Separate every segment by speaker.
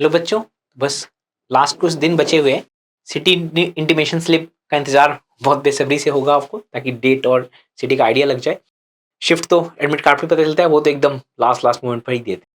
Speaker 1: Hello बच्चों, बस last कुछ दिन बचे हुए हैं। सिटी इंटीमेशन स्लिप का इंतजार बहुत बेसब्री से होगा आपको, ताकि डेट और सिटी का आइडिया लग जाए। शिफ्ट तो एडमिट कार्ड पे पता चलता है, वो तो एकदम लास्ट लास्ट मोमेंट पर ही देते हैं।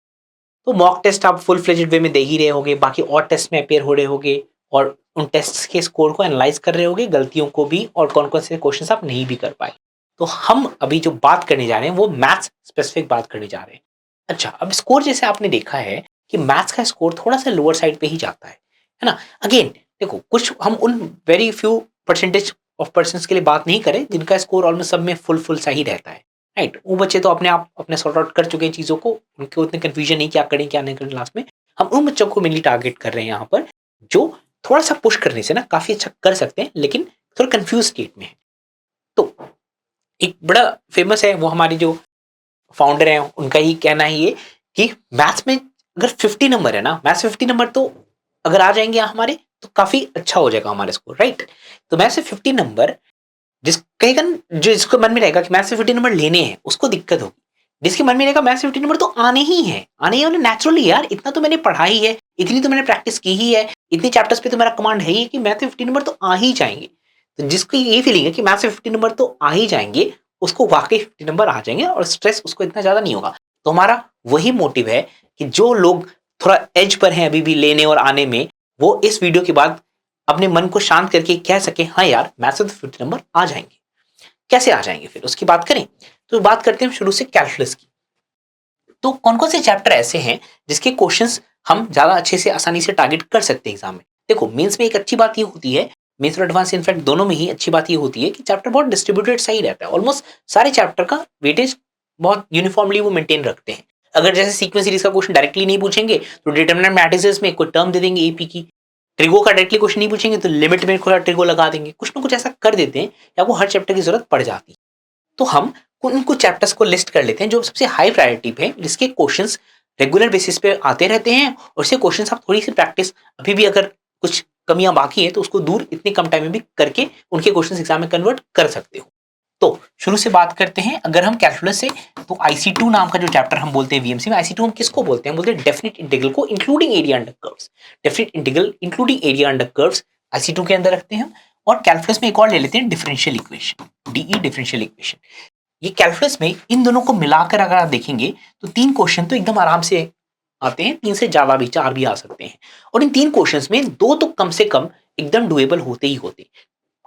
Speaker 1: तो मॉक टेस्ट आप फुल फ्लेजेड वे में दे ही रहे होगे, बाकी और टेस्ट में अपेयर हो रहे होगे और उन टेस्ट के स्कोर को एनालाइज कर रहे होगे, गलतियों को भी, और कौन कौन से क्वेश्चन आप नहीं भी कर पाए। तो हम अभी जो बात करने जा रहे हैं वो मैथ्स स्पेसिफिक बात करने जा रहे हैं। अच्छा, अब स्कोर जैसे आपने देखा है कि मैथ्स का स्कोर थोड़ा सा लोअर साइड पे ही जाता है ना। अगेन देखो, कुछ हम उन very few percentage of person के लिए बात नहीं करें जिनका स्कोर ऑलमोस्ट सब में फुल सही रहता है, राइट। वो बच्चे तो अपने आप अपने सॉर्ट आउट कर चुके हैं चीज़ों को, उनके उतने कन्फ्यूजन नहीं क्या करें क्या नहीं करें लास्ट में। हम उन बच्चों को मेनली टारगेट कर रहे हैं यहाँ पर, जो थोड़ा सा पुश करने से ना काफ़ी अच्छा कर सकते हैं, लेकिन थोड़ा कन्फ्यूज स्टेट में है। तो एक बड़ा फेमस है, वो हमारी जो फाउंडर हैं उनका ही कहना है ये, कि मैथ्स में अगर 50 नंबर है ना, मैथ्स 50 नंबर तो अगर आ जाएंगे हमारे, तो काफ़ी अच्छा हो जाएगा हमारा स्कोर, राइट। तो मैथ्स से 50 नंबर जिस कहेगा, जो जिसको मन में रहेगा कि मैथ्स से 50 नंबर लेने हैं उसको दिक्कत होगी। जिसके मन में रहेगा मैथ्स से 50 नंबर तो आने ही है, आने ही, नेचुरली यार, इतना तो मैंने पढ़ा ही है, इतनी तो मैंने प्रैक्टिस की ही है, इतने चैप्टर्स पे तो मेरा कमांड है ही कि मैथ्स से 50 नंबर तो आ ही जाएंगे। तो जिसको ये फीलिंग है कि मैथ्स से 50 नंबर तो आ ही जाएंगे, उसको वाकई 50 नंबर आ जाएंगे और स्ट्रेस उसको इतना ज्यादा नहीं होगा। तो हमारा वही मोटिव है कि जो लोग थोड़ा एज पर हैं अभी भी लेने और आने में, वो इस वीडियो के बाद अपने मन को शांत करके कह सके, हाँ यार मैथ्स से तो 50 नंबर आ जाएंगे। कैसे आ जाएंगे फिर उसकी बात करें, तो बात करते हैं शुरू से कैलकुलस की। तो कौन कौन से चैप्टर ऐसे हैं जिसके क्वेश्चंस हम ज्यादा अच्छे से आसानी से टारगेट कर सकते हैं एग्जाम में। देखो, मेंस में एक अच्छी बात ये होती है, मेंस और एडवांस इनफैक्ट दोनों में ही अच्छी बात ये होती है कि चैप्टर बहुत डिस्ट्रीब्यूटेड सही रहता है। ऑलमोस्ट सारे चैप्टर का वेटेज बहुत यूनिफॉर्मली वो मेंटेन रखते हैं। अगर जैसे सीक्वेंस सीरीज का क्वेश्चन डायरेक्टली नहीं पूछेंगे तो डिटरमिनेंट मैट्रिसेस में कोई टर्म दे देंगे एपी की। ट्रिगो का डायरेक्टली क्वेश्चन नहीं पूछेंगे तो लिमिट में थोड़ा ट्रिगो लगा देंगे, कुछ ना कुछ ऐसा कर देते हैं, या वो हर चैप्टर की जरूरत पड़ जाती है। तो हम उन कुछ चैप्टर्स को लिस्ट कर लेते हैं जो सबसे हाई प्रायोरिटी पे हैं, जिसके क्वेश्चंस रेगुलर बेसिस पे आते रहते हैं, और से क्वेश्चंस आप थोड़ी सी प्रैक्टिस अभी भी अगर कुछ कमियां बाकी है तो उसको दूर इतने कम टाइम में भी करके उनके क्वेश्चंस एग्जाम में कन्वर्ट कर सकते हो। तो शुरू से बात करते हैं अगर हम कैलकुलस से, तो IC2 नाम का जो चैप्टर हम बोलते हैं VMC में, IC2 हम किसको बोलते हैं? बोलते हैं डेफिनेट इंटीग्रल को including area under curves. Definite integral including area under curves IC2 के अंदर रखते हैं हम। और कैलकुलस में एक और ले लेते हैं differential equation, DE differential equation. ये कैलकुलस में इन दोनों को मिलाकर अगर आप देखेंगे तो 3 क्वेश्चन तो एकदम आराम से आते हैं, 3 से ज्यादा भी, 4 भी आ सकते हैं। और इन 3 क्वेश्चंस में 2 तो कम से कम एकदम डुएबल होते ही होते हैं।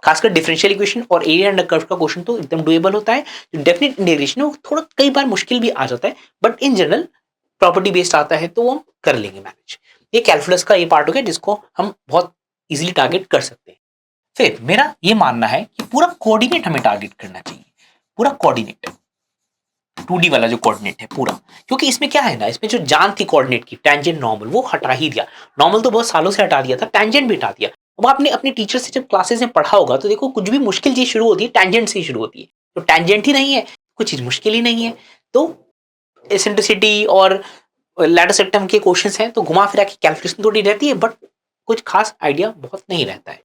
Speaker 1: खासकर डिफरेंशियल इक्वेशन और एरिया अंडर कर्व का क्वेश्चन तो एकदम डुएबल होता है। जो डेफिनेट इंटीग्रेशन है वो थोड़ा कई बार मुश्किल भी आ जाता है, but in general property based आता है तो वो हम कर लेंगे मैनेज। ये कैलकुलस का ये पार्ट हो गया जिसको हम बहुत इजीली टारगेट कर सकते हैं। फिर मेरा ये मानना है कि पूरा कोऑर्डिनेट हमें टारगेट करना चाहिए, पूरा कोऑर्डिनेट 2D वाला जो कोऑर्डिनेट है पूरा। क्योंकि इसमें क्या है ना, इसमें जो जान थी कोऑर्डिनेट की, टेंजेंट नॉर्मल, वो हटा ही दिया। नॉर्मल तो बहुत सालों से हटा दिया था, टेंजेंट भी हटा दिया। अब आपने अपने टीचर से जब क्लासेस में पढ़ा होगा तो देखो, कुछ भी मुश्किल चीज शुरू होती है टेंजेंट से ही शुरू होती है। तो टेंजेंट ही नहीं है, कुछ चीज मुश्किल ही नहीं है। तो एसेंट्रिसिटी और लैडर सिस्टम के क्वेश्चंस हैं तो घुमा फिरा के कैलकुलेशन थोड़ी रहती है, बट कुछ खास आइडिया बहुत नहीं रहता है।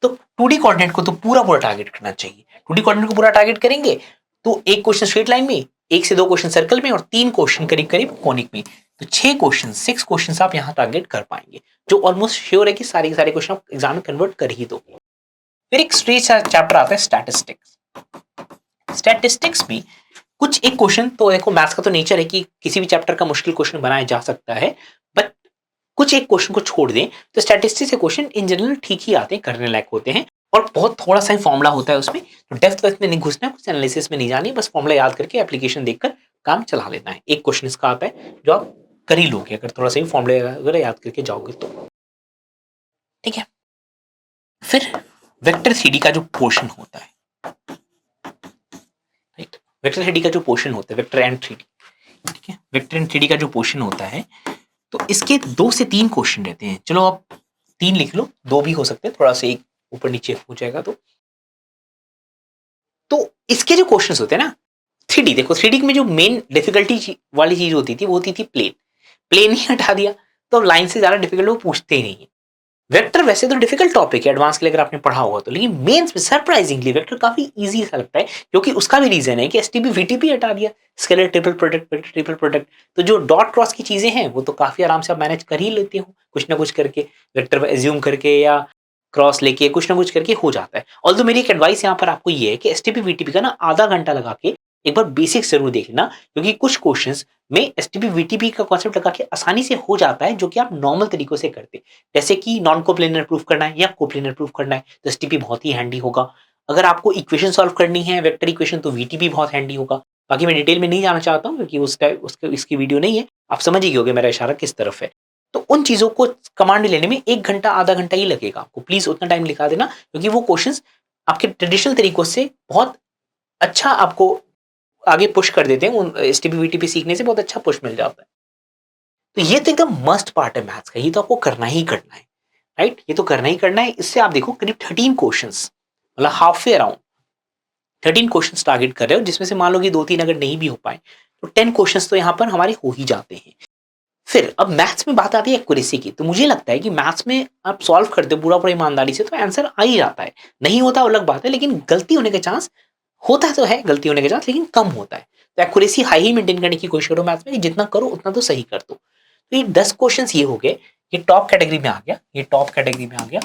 Speaker 1: तो 2D कोऑर्डिनेट को तो पूरा पूरा टारगेट करना चाहिए। 2D कोऑर्डिनेट को पूरा टारगेट करेंगे तो एक क्वेश्चन स्ट्रेट लाइन में, 1 से 2 क्वेश्चन सर्कल में और 3 क्वेश्चन करीब करीब कॉनिक में। तो 6 क्वेश्चन, 6 क्वेश्चन आप यहाँ टारगेट कर पाएंगे, जो ऑलमोस्ट श्योर है कि सारे के सारे क्वेश्चन आप एग्जाम में कन्वर्ट कर ही दोगे। फिर एक स्ट्रेट चैप्टर आता है स्टैटिस्टिक्स। स्टैटिस्टिक्स में कुछ एक क्वेश्चन, तो देखो मैथ्स का तो नेचर है कि किसी भी चैप्टर का मुश्किल क्वेश्चन बनाया जा सकता है, बट कुछ एक क्वेश्चन को छोड़ दें तो स्टैटिस्टिक्स के क्वेश्चन इन जनरल ठीक ही आते हैं, करने लायक होते हैं, और बहुत थोड़ा सा ही फॉर्मूला होता है उसमें। तो डेप्थ वेप्थ में नहीं घुसना है, कुछ एनालिसिस में नहीं जानी है, बस फॉर्मूला याद करके एप्लीकेशन देखकर काम चला लेना है। एक क्वेश्चन इसका आता है जो आप कर ही लोगे अगर थोड़ा सा ही फॉर्मूला वगैरह याद करके जाओगे तो, ठीक है। फिर वेक्टर थ्री का जो पोर्शन होता है, राइट, वेक्टर थ्री का जो पोर्शन होता है, वेक्टर एंड थ्री, ठीक है, वेक्टर एंड थ्री का जो पोर्शन होता है, तो इसके 2 से 3 क्वेश्चन रहते हैं। चलो आप 3 लिख लो, 2 भी हो सकते हैं, थोड़ा सा एक ऊपर नीचे हो जाएगा। तो इसके जो क्वेश्चंस होते हैं ना, 3D, देखो 3D में जो मेन डिफिकल्टी वाली चीज होती थी वो होती थी प्लेन। प्लेन ही हटा दिया तो अब लाइन से ज्यादा डिफिकल्ट वो पूछते ही नहीं है। वेक्टर वैसे तो डिफिकल्ट टॉपिक है एडवांस के लिए अगर आपने पढ़ा होगा तो, लेकिन मेंस में सरप्राइजिंगली वेक्टर काफी इजी सा लगता है, क्योंकि उसका भी रीजन है कि एसटीपी वीटीपी हटा दिया, स्केलर ट्रिपल प्रोडक्ट, तो जो डॉट क्रॉस की चीजें हैं वो तो काफी आराम से आप मैनेज कर ही लेते हो कुछ ना कुछ करके, वेक्टर पर एज्यूम करके या क्रॉस लेके कुछ ना कुछ करके हो जाता है। ऑल्दो मेरी एक एडवाइस यहाँ पर आपको ये है कि एसटीपी वीटीपी का ना आधा घंटा लगा के एक बार बेसिक्स जरूर देख लेना, क्योंकि कुछ क्वेश्चंस में एसटीपी वीटीपी का कॉन्सेप्ट लगा के आसानी से हो जाता है जो कि आप नॉर्मल तरीकों से करते, जैसे कि नॉन कोप्लेनर प्रूफ करना है या कोप्लेनर प्रूफ करना है तो एसटीपी बहुत ही हैंडी होगा। अगर आपको इक्वेशन सॉल्व करनी है वेक्टर इक्वेशन तो वीटीपी बहुत हैंडी होगा। बाकी मैं डिटेल में नहीं जाना चाहता हूँ क्योंकि उसके इसकी वीडियो नहीं है, आप समझ ही गए होगे मेरा इशारा किस तरफ है। तो उन चीजों को कमांड लेने में 1 घंटा आधा घंटा ही लगेगा आपको, प्लीज उतना टाइम लिखा देना, क्योंकि वो क्वेश्चंस आपके ट्रेडिशनल तरीकों से बहुत अच्छा आपको आगे पुश कर देते हैं, एसटीपी वीटीपी सीखने से बहुत अच्छा पुश मिल जाता है। तो ये तो एकदम मस्ट पार्ट है मैथ्स का, ये तो आपको करना ही करना है, राइट, ये तो करना ही करना है। इससे आप देखो करीब 13 क्वेश्चंस, मतलब half way around 13 questions target कर रहे हो, जिसमें से मान लो कि 2-3 अगर नहीं भी हो पाए तो 10 क्वेश्चंस तो यहाँ पर हमारे हो ही जाते हैं। फिर अब मैथ्स में बात आती है एक्यूरेसी की, तो मुझे लगता है कि मैथ्स में आप सॉल्व करते हो पूरा पूरा ईमानदारी से तो आंसर आ ही जाता है, नहीं होता अलग बात है, लेकिन गलती होने के चांस होता तो है, गलती होने के चांस लेकिन कम होता है। तो एक्यूरेसी हाई ही मेंटेन करने की कोशिश करो मैथ्स में, जितना करो उतना तो सही कर दो। तो ये 10 क्वेश्चंस ये हो गए, ये टॉप कैटेगरी में आ गया, ये टॉप कैटेगरी में आ गया।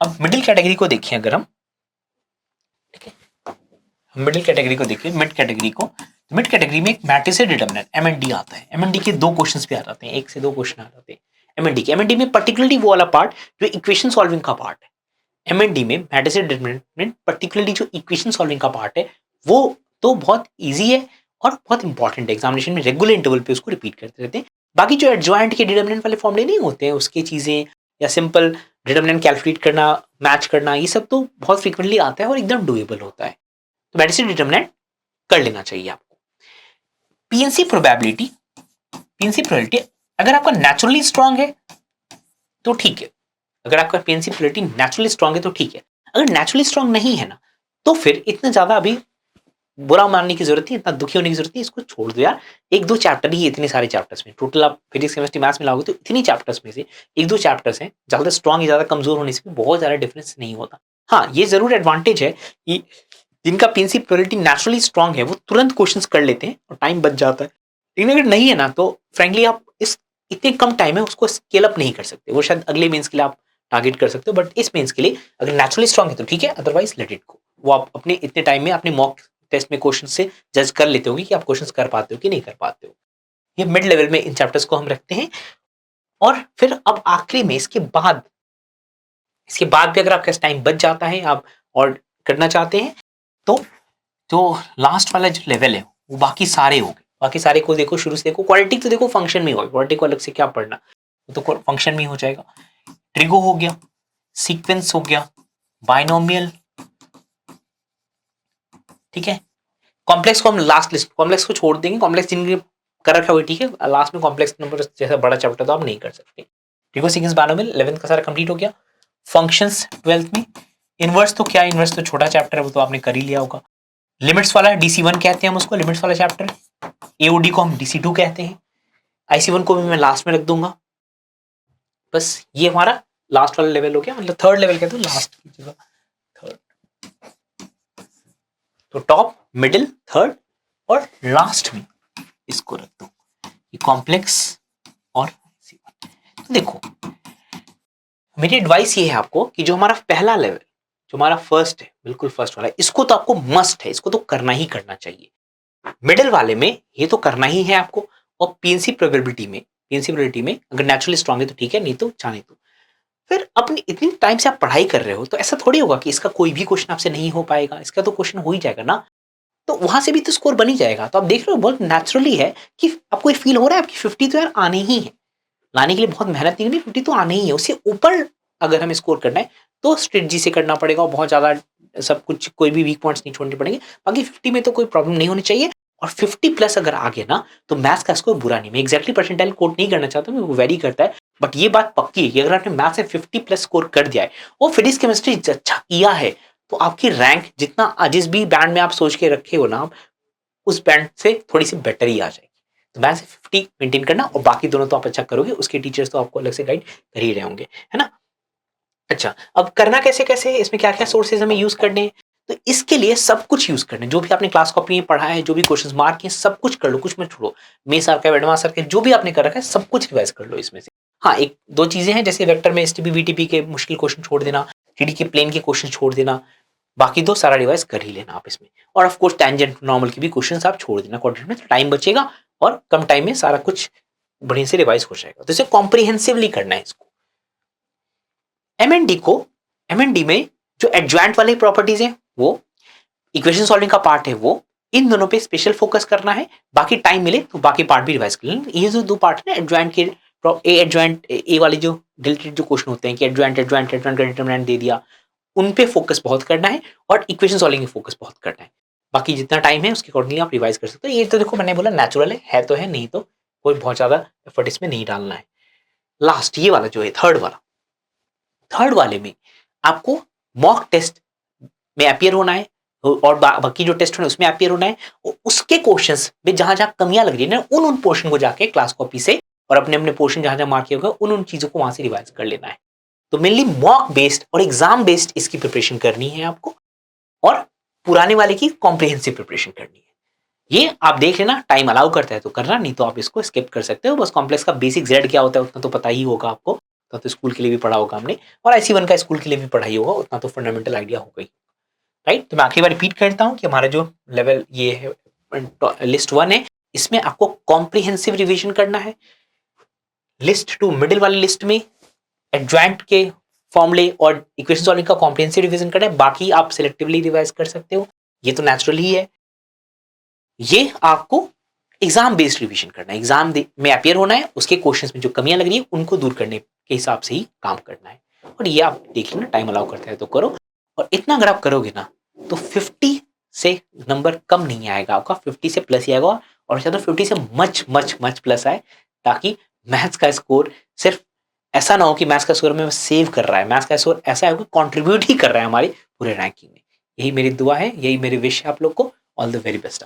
Speaker 1: अब मिडिल कैटेगरी को देखिए, अगर हम ठीक है मिडिल कैटेगरी को देखिए, मिड कैटेगरी को, मिड कैटेगरी में एक मैट्रिक्स डिटरमिनेंट एमएनडी आता है। एमएनडी के 2 क्वेश्चंस पे आ जाते हैं, 1 से 2 क्वेश्चन आ जाते हैं एमएनडी में पर्टिकुलरली वो वाला पार्ट जो इक्वेशन सॉल्विंग का पार्ट है। एमएनडी में मैट्रिक्स डिटरमिनेंट पर्टिकुलरली जो इक्वेशन सॉल्विंग का पार्ट है वो तो बहुत ईजी है और बहुत इंपॉर्टेंट है, एग्जामिनेशन में रेगुलर इंटरवल पे उसको रिपीट करते रहते हैं। बाकी जो एडजॉइंट के डिटरमिनेंट वाले फॉर्मूले नहीं होते हैं उसकी चीजें, या सिंपल डिटरमिनेंट कैलकुलेट करना, मैच करना, ये सब तो बहुत फ्रीक्वेंटली आता है और एकदम डुएबल होता है, तो मैट्रिक्स डिटरमिनेंट कर लेना चाहिए आपको। पीएनसी प्रोबेबिलिटी, पीएनसी प्रोबेबिलिटी अगर आपका नेचुरली स्ट्रांग है तो ठीक है, अगर आपका पीएनसी प्रोबेबिलिटी नेचुरली स्ट्रांग है तो ठीक है। अगर नेचुरली स्ट्रांग नहीं है ना तो फिर इतना ज्यादा अभी बुरा मानने की जरूरत नहीं, इतना दुखी होने की जरूरत नहीं, इसको छोड़ दो यार। 1-2 चैप्टर ही, इतने सारे चैप्टर्स में टोटल आप फिजिक्स केमिस्ट्री मैथ्स मिलाओगे तो इतनी चैप्टर्स में से 1-2 चैप्टर्स हैं, ज्यादा स्ट्रांग या ज्यादा कमजोर होने से भी बहुत ज्यादा डिफरेंस नहीं होता। हाँ, ये जरूर एडवांटेज है कि जिनका पीएनसी प्रोबेबिलिटी नेचुरली स्ट्रांग है वो तुरंत क्वेश्चंस कर लेते हैं और टाइम बच जाता है, लेकिन अगर नहीं है ना तो फ्रेंकली आप इस इतने कम टाइम है उसको स्केल अप नहीं कर सकते। वो शायद अगले मेंस के लिए आप टारगेट कर सकते हो, बट इस मेंस के लिए अगर नेचुरली स्ट्रांग है तो ठीक है, अदरवाइज लेट इट गो। वो आप अपने इतने टाइम में अपने मॉक टेस्ट में क्वेश्चन से जज कर लेते होगे कि आप क्वेश्चंस कर पाते हो कि नहीं कर पाते हो। ये मिड लेवल में इन चैप्टर्स को हम रखते हैं। और फिर अब आखिरी में इसके बाद भी अगर आपके पास टाइम बच जाता है आप और करना चाहते हैं तो जो लास्ट वाला जो लेवल है वो बाकी सारे हो गए। बाकी सारे को देखो, शुरू से देखो, क्वाड्रेटिक तो देखो फंक्शन में होगा, क्वाड्रेटिक को अलग से क्या पढ़ना, वो तो फंक्शन में ही हो जाएगा। ट्रिगो हो गया, सीक्वेंस हो गया, बाइनोमियल, ठीक है। कॉम्प्लेक्स को हम लास्ट लिस्ट, कॉम्प्लेक्स को छोड़ देंगे, कॉम्प्लेक्स जिनके कर रखा हुआ ठीक है, लास्ट में कॉम्प्लेक्स नंबर जैसा बड़ा चैप्टर तो आप नहीं कर सकते। ट्रिगो सीक्वेंस बाइनोमियल 11th का सारा कंप्लीट हो गया। फंक्शंस 12th में। इनवर्स तो क्या, इनवर्स तो छोटा चैप्टर है, वो तो आपने कर ही लिया होगा। लिमिट्स वाला DC1 कहते हैं हम उसको, लिमिट्स वाला चैप्टर। AOD को हम DC2 कहते हैं। IC1 को भी मैं लास्ट में रख दूंगा। बस ये हमारा लास्ट वाला लेवल हो गया, मतलब थर्ड लेवल कहते हैं लास्ट की जगह थर्ड। तो टॉप, मिडिल, थर्ड और लास्ट में इसको रख दो, ये कॉम्प्लेक्स और IC1। तो देखो मेरी एडवाइस ये है आपको कि जो हमारा पहला लेवल, जो हमारा फर्स्ट है, बिल्कुल फर्स्ट वाला, इसको तो आपको मस्ट है, इसको तो करना ही करना चाहिए। मिडिल वाले में ये तो करना ही है आपको, और पीएनसी प्रोबेबिलिटी में अगर नेचुरली स्ट्रांग है तो ठीक है, नहीं तो जाने दो। फिर अपनी इतनी टाइम से आप पढ़ाई कर रहे हो तो ऐसा थोड़ी होगा कि इसका कोई भी क्वेश्चन आपसे नहीं हो पाएगा, इसका तो क्वेश्चन हो ही जाएगा ना, तो वहां से भी तो स्कोर बन ही जाएगा। तो आप देख रहे हो बहुत नेचुरली है कि आपको ये फील हो रहा है आपकी 50 तो यार आने ही है, लाने के लिए बहुत मेहनत नहीं करनी, 50 तो आने ही है। उससे ऊपर अगर हमें स्कोर करना है तो स्ट्रेटजी से करना पड़ेगा और बहुत ज्यादा सब कुछ, कोई भी वीक पॉइंट्स नहीं छोड़ने पड़ेंगे। बाकी 50 में तो कोई प्रॉब्लम नहीं होनी चाहिए, और 50 प्लस अगर आ गया ना तो मैथ्स का स्कोर बुरा नहीं। मैं एक्जैक्टली परसेंटाइल कोट नहीं करना चाहता, वो वेरी करता है, बट ये बात पक्की है कि अगर आपने मैथ्स में 50 प्लस स्कोर कर दिया है और फिजिक्स केमिस्ट्री अच्छा किया है तो आपकी रैंक जितना जिस भी बैंड में आप सोच के रखे हो ना, आप उस बैंड से थोड़ी सी बेटर ही आ जाएगी। तो मैथ्स से 50 मेंटेन करना, और बाकी दोनों तो आप अच्छा करोगे, उसके टीचर्स तो आपको अलग से गाइड कर ही रहे होंगे, है ना। अच्छा, अब करना कैसे-कैसे है, इसमें क्या-क्या सोर्सेज़ हमें यूज़ करने हैं? तो इसके लिए सब कुछ यूज़ करना है, जो भी आपने क्लास कॉपी में पढ़ा है, जो भी क्वेश्चंस मार्क किए, सब कुछ कर लो, कुछ मत छोड़ो। मेस आपका, एडवांस आपके, जो भी आपने कर रखा है, सब कुछ रिवाइज़ कर लो इसमें से। हाँ, 1-2 चीज़ें हैं, जैसे वेक्टर में एसटीपी, वीटीपी के मुश्किल क्वेश्चन छोड़ देना, थ्री डी के प्लेन के क्वेश्चन छोड़ देना, बाकी तो सारा रिवाइज़ कर ही लेना आप इसमें। और ऑफ कोर्स टैंजेंट, नॉर्मल के भी क्वेश्चंस आप छोड़ देना क्वाड्रेंट में, तो टाइम बचेगा और कम टाइम में सारा कुछ बढ़िया से रिवाइज़ हो जाएगा। तो इसे कॉम्प्रिहेंसिवली करना है इसको। एमएनडी को, एमएनडी में जो एडजॉइंट वाली प्रॉपर्टीज हैं वो, इक्वेशन सॉल्विंग का पार्ट है वो, इन दोनों पे स्पेशल फोकस करना है। बाकी टाइम मिले तो बाकी पार्ट भी रिवाइज कर लेना। ये जो दो पार्ट है ना एडजॉइंट के, ए एडजॉइंट ए वाली जो रिलेटेड जो क्वेश्चन होते हैं कि एडजॉइंट एडजॉइंट एडजॉइंट का डिटरमिनेंट दे दिया, उन पे फोकस बहुत करना है और इक्वेशन सॉल्विंग में फोकस बहुत करना है। बाकी जितना टाइम है उसके अकॉर्डिंगली आप रिवाइज कर सकते हो। ये तो देखो मैंने बोला नेचुरल है तो है, नहीं तो कोई बहुत ज्यादा एफर्ट इसमें नहीं डालना है। लास्ट ये वाला जो है थर्ड वाला, थर्ड वाले में आपको मॉक टेस्ट में अपियर होना है और बाकी जो टेस्ट होना है उसमें अपियर होना है। और उसके क्वेश्चंस में जहां जहां कमियां लग रही है ना, उन पोर्शन को जाके क्लास कॉपी से और अपने अपने पोर्शन जहां जहां मार्क किए होगा उन चीजों को वहां से रिवाइज कर लेना है। तो मेनली मॉक बेस्ड और एग्जाम बेस्ड इसकी प्रिपरेशन करनी है आपको, और पुराने वाले की कॉम्प्रिहेंसिव प्रिपरेशन करनी है। ये आप देख लेना, टाइम अलाउ करता है तो करना, नहीं तो आप इसको स्किप कर सकते हो। बस कॉम्प्लेक्स का बेसिक जेड क्या होता है उतना तो पता ही होगा आपको, उतना तो स्कूल के लिए भी पढ़ा होगा हमने, और IC1 का स्कूल के लिए भी पढ़ाई होगा, उतना तो फंडामेंटल आइडिया होगा ही। राइट, तो मैं आखिरी बार रिपीट करता हूँ कि हमारा जो लेवल ये है लिस्ट 1 है, इसमें आपको कॉम्प्रिहेंसिव रिवीजन करना है। लिस्ट 2 मिडिल वाली लिस्ट में एडजॉइंट के फॉर्मूले और इक्वेशन सॉल्विंग का कॉम्प्रिहेंसिव रिवीजन करना है, बाकी आप सिलेक्टिवली रिवाइज कर सकते हो, ये तो नेचुरल ही है। ये आपको एग्जाम बेस्ड रिवीजन करना है, एग्जाम में अपियर होना है, उसके क्वेश्चंस में जो कमियां लग रही है उनको दूर करने के हिसाब से ही काम करना है। और ये आप देख लेना, टाइम अलाउ करता है तो करो। और इतना अगर आप करोगे ना तो 50 से नंबर कम नहीं आएगा आपका, 50 से प्लस ही आएगा, और शायद 50 से मच मच मच प्लस आए, ताकि मैथ्स का स्कोर सिर्फ ऐसा ना हो कि मैथ्स का स्कोर में सेव कर रहा है, मैथ्स का स्कोर ऐसा है कि कंट्रीब्यूट ही कर रहा है हमारी पूरे रैंकिंग में। यही मेरी दुआ है, यही मेरी विश है आप लोग को। All the very best.